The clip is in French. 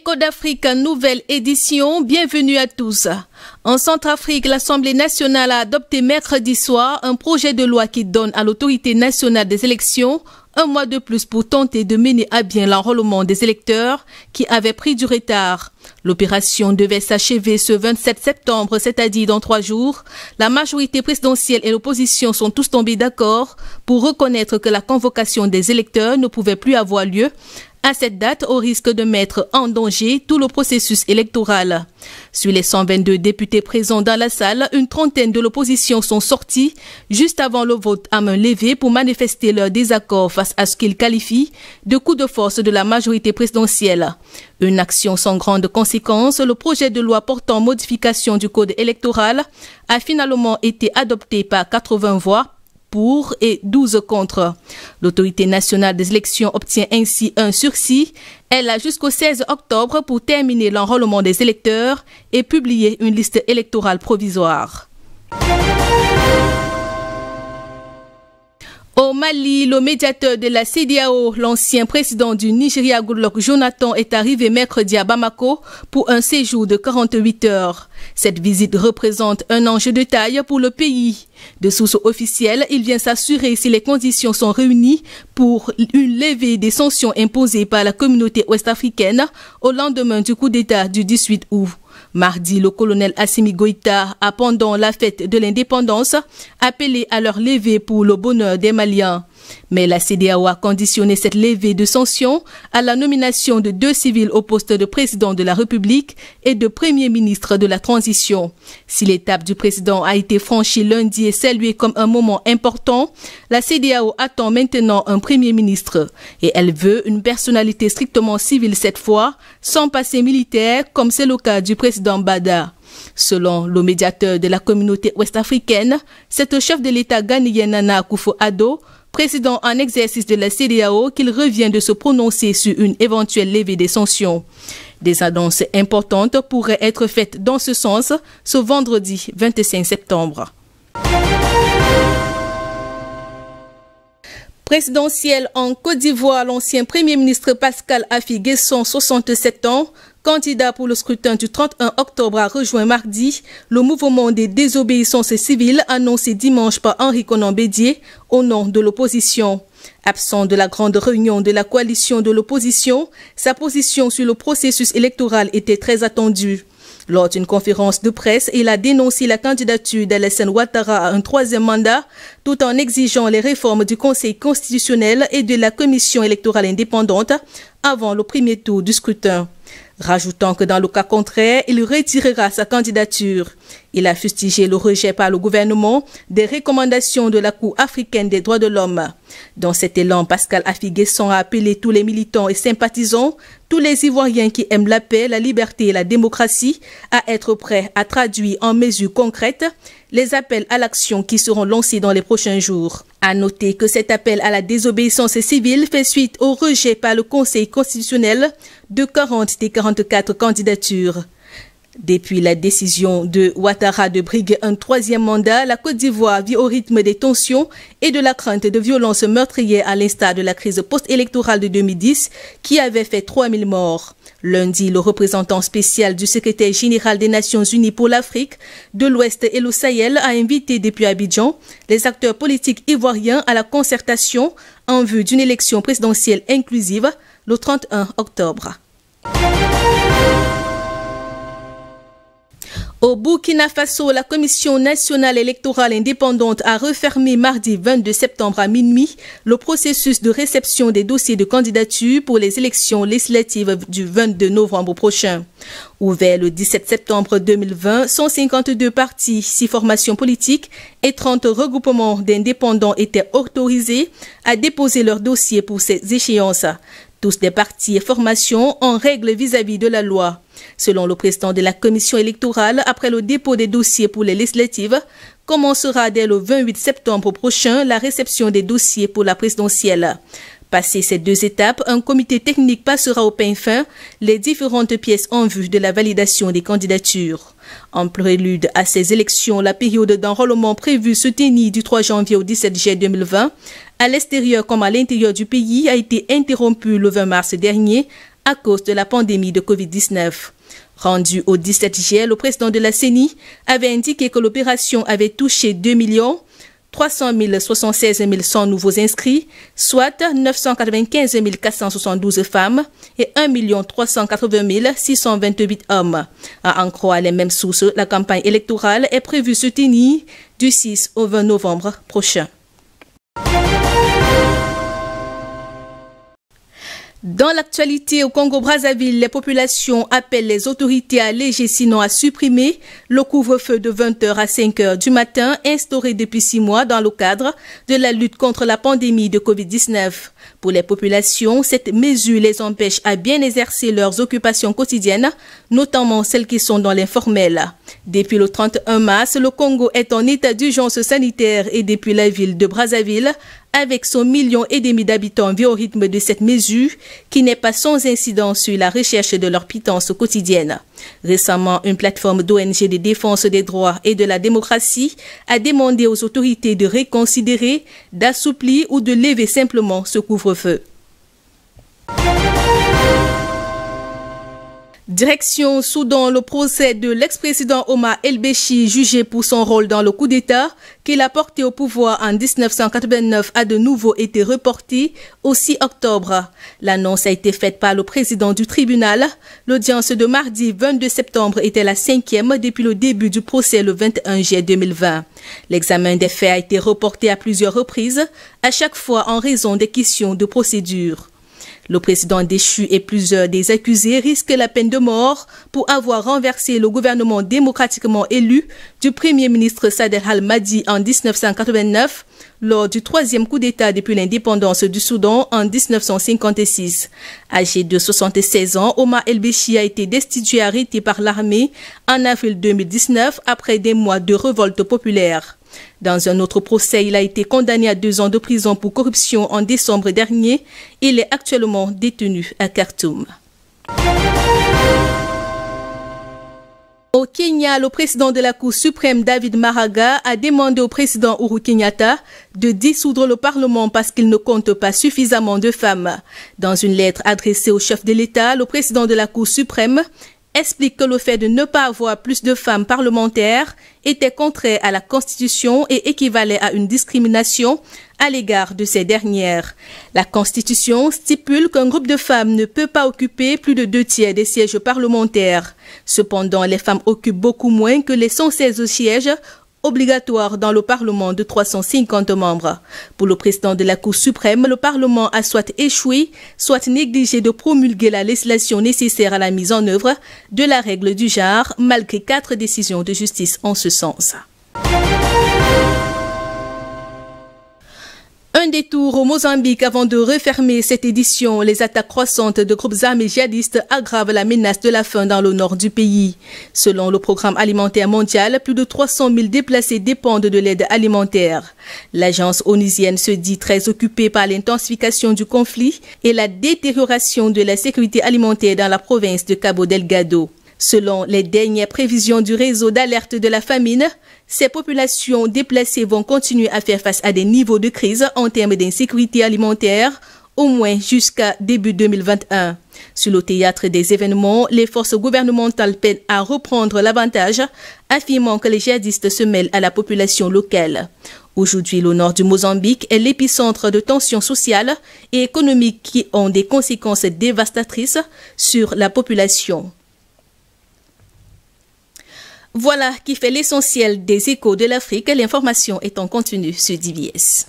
Écho d'Afrique, nouvelle édition, bienvenue à tous. En Centrafrique, l'Assemblée nationale a adopté mercredi soir un projet de loi qui donne à l'autorité nationale des élections un mois de plus pour tenter de mener à bien l'enrôlement des électeurs qui avaient pris du retard. L'opération devait s'achever ce 27 septembre, c'est-à-dire dans 3 jours. La majorité présidentielle et l'opposition sont tous tombés d'accord pour reconnaître que la convocation des électeurs ne pouvait plus avoir lieu à cette date, au risque de mettre en danger tout le processus électoral. Sur les 122 députés présents dans la salle, une trentaine de l'opposition sont sortis juste avant le vote à main levée pour manifester leur désaccord face à ce qu'ils qualifient de coup de force de la majorité présidentielle. Une action sans grande conséquence, le projet de loi portant modification du code électoral a finalement été adopté par 80 voix pour et 12 contre. L'autorité nationale des élections obtient ainsi un sursis. Elle a jusqu'au 16 octobre pour terminer l'enrôlement des électeurs et publier une liste électorale provisoire. Au Mali, le médiateur de la CEDEAO, l'ancien président du Nigeria Goodluck Jonathan, est arrivé mercredi à Bamako pour un séjour de 48 heures. Cette visite représente un enjeu de taille pour le pays. De sources officielles, il vient s'assurer si les conditions sont réunies pour une levée des sanctions imposées par la communauté ouest-africaine au lendemain du coup d'État du 18 août. Mardi, le colonel Assimi Goïta a, pendant la fête de l'indépendance, appelé à leur levée pour le bonheur des Maliens. Mais la CEDEAO a conditionné cette levée de sanctions à la nomination de 2 civils au poste de président de la République et de premier ministre de la transition. Si l'étape du président a été franchie lundi et saluée comme un moment important, la CEDEAO attend maintenant un premier ministre et elle veut une personnalité strictement civile cette fois, sans passé militaire comme c'est le cas du président Bada. Selon le médiateur de la communauté ouest-africaine, c'est au chef de l'État ghanéen Nana Akufo-Addo, président en exercice de la CEDEAO, qu'il revient de se prononcer sur une éventuelle levée des sanctions. Des annonces importantes pourraient être faites dans ce sens ce vendredi 25 septembre. Présidentielle en Côte d'Ivoire, l'ancien Premier ministre Pascal Affi-Guesson, 67 ans, candidat pour le scrutin du 31 octobre, a rejoint mardi le mouvement des désobéissances civiles annoncé dimanche par Henri Konan Bédié au nom de l'opposition. Absent de la grande réunion de la coalition de l'opposition, sa position sur le processus électoral était très attendue. Lors d'une conférence de presse, il a dénoncé la candidature d'Alassane Ouattara à un 3e mandat, tout en exigeant les réformes du Conseil constitutionnel et de la Commission électorale indépendante avant le premier tour du scrutin. Rajoutant que dans le cas contraire, il retirera sa candidature. Il a fustigé le rejet par le gouvernement des recommandations de la Cour africaine des droits de l'homme. Dans cet élan, Pascal Affi-Guesson a appelé tous les militants et sympathisants, tous les Ivoiriens qui aiment la paix, la liberté et la démocratie, à être prêts à traduire en mesures concrètes les appels à l'action qui seront lancés dans les prochains jours. À noter que cet appel à la désobéissance civile fait suite au rejet par le Conseil constitutionnel de 40 des 44 candidatures. Depuis la décision de Ouattara de briguer un 3e mandat, la Côte d'Ivoire vit au rythme des tensions et de la crainte de violences meurtrières à l'instar de la crise post-électorale de 2010 qui avait fait 3000 morts. Lundi, le représentant spécial du secrétaire général des Nations Unies pour l'Afrique, de l'Ouest et le Sahel a invité depuis Abidjan les acteurs politiques ivoiriens à la concertation en vue d'une élection présidentielle inclusive le 31 octobre. Au Burkina Faso, la Commission nationale électorale indépendante a refermé mardi 22 septembre à minuit le processus de réception des dossiers de candidature pour les élections législatives du 22 novembre prochain. Ouvert le 17 septembre 2020, 152 partis, 6 formations politiques et 30 regroupements d'indépendants étaient autorisés à déposer leurs dossiers pour ces échéances. Tous des partis et formations en règle vis-à-vis de la loi. Selon le président de la commission électorale, après le dépôt des dossiers pour les législatives, commencera dès le 28 septembre prochain la réception des dossiers pour la présidentielle. Passé ces 2 étapes, un comité technique passera au peigne fin les différentes pièces en vue de la validation des candidatures. En prélude à ces élections, la période d'enrôlement prévue se tenir du 3 janvier au 17 juillet 2020, à l'extérieur comme à l'intérieur du pays, a été interrompue le 20 mars dernier à cause de la pandémie de Covid-19. Rendu au 17 juillet, le président de la CENI avait indiqué que l'opération avait touché 2 300 076 100 nouveaux inscrits, soit 995 472 femmes et 1 380 628 hommes. À en croire les mêmes sources, la campagne électorale est prévue se tenir du 6 au 20 novembre prochain. Dans l'actualité au Congo-Brazzaville, les populations appellent les autorités à alléger sinon à supprimer le couvre-feu de 20h à 5h du matin instauré depuis 6 mois dans le cadre de la lutte contre la pandémie de Covid-19. Pour les populations, cette mesure les empêche à bien exercer leurs occupations quotidiennes, notamment celles qui sont dans l'informel. Depuis le 31 mars, le Congo est en état d'urgence sanitaire et depuis la ville de Brazzaville, avec son 1,5 million d'habitants, vit au rythme de cette mesure qui n'est pas sans incidence sur la recherche de leur pitance quotidienne. Récemment, une plateforme d'ONG de défense des droits et de la démocratie a demandé aux autorités de reconsidérer, d'assouplir ou de lever simplement ce couvre-feu. Direction Soudan, le procès de l'ex-président Omar El-Béchir, jugé pour son rôle dans le coup d'État qu'il a porté au pouvoir en 1989, a de nouveau été reporté au 6 octobre. L'annonce a été faite par le président du tribunal. L'audience de mardi 22 septembre était la 5e depuis le début du procès le 21 juillet 2020. L'examen des faits a été reporté à plusieurs reprises, à chaque fois en raison des questions de procédure. Le président déchu et plusieurs des accusés risquent la peine de mort pour avoir renversé le gouvernement démocratiquement élu du premier ministre Sadr al-Mahdi en 1989 lors du 3e coup d'État depuis l'indépendance du Soudan en 1956. Âgé de 76 ans, Omar El-Béchir a été destitué et arrêté par l'armée en avril 2019 après des mois de révolte populaire. Dans un autre procès, il a été condamné à 2 ans de prison pour corruption en décembre dernier. Il est actuellement détenu à Khartoum. Au Kenya, le président de la Cour suprême, David Maraga, a demandé au président Uhuru Kenyatta de dissoudre le Parlement parce qu'il ne compte pas suffisamment de femmes. Dans une lettre adressée au chef de l'État, le président de la Cour suprême explique que le fait de ne pas avoir plus de femmes parlementaires était contraire à la Constitution et équivalait à une discrimination à l'égard de ces dernières. La Constitution stipule qu'un groupe de femmes ne peut pas occuper plus de 2/3 des sièges parlementaires. Cependant, les femmes occupent beaucoup moins que les 116 sièges obligatoire dans le Parlement de 350 membres. Pour le président de la Cour suprême, le Parlement a soit échoué, soit négligé de promulguer la législation nécessaire à la mise en œuvre de la règle du genre, malgré 4 décisions de justice en ce sens. Un détour au Mozambique avant de refermer cette édition. Les attaques croissantes de groupes armés djihadistes aggravent la menace de la faim dans le nord du pays. Selon le Programme alimentaire mondial, plus de 300 000 déplacés dépendent de l'aide alimentaire. L'agence onusienne se dit très occupée par l'intensification du conflit et la détérioration de la sécurité alimentaire dans la province de Cabo Delgado. Selon les dernières prévisions du réseau d'alerte de la famine, ces populations déplacées vont continuer à faire face à des niveaux de crise en termes d'insécurité alimentaire, au moins jusqu'à début 2021. Sur le théâtre des événements, les forces gouvernementales peinent à reprendre l'avantage, affirmant que les djihadistes se mêlent à la population locale. Aujourd'hui, le nord du Mozambique est l'épicentre de tensions sociales et économiques qui ont des conséquences dévastatrices sur la population. Voilà qui fait l'essentiel des échos de l'Afrique. L'information est en continu sur DBS.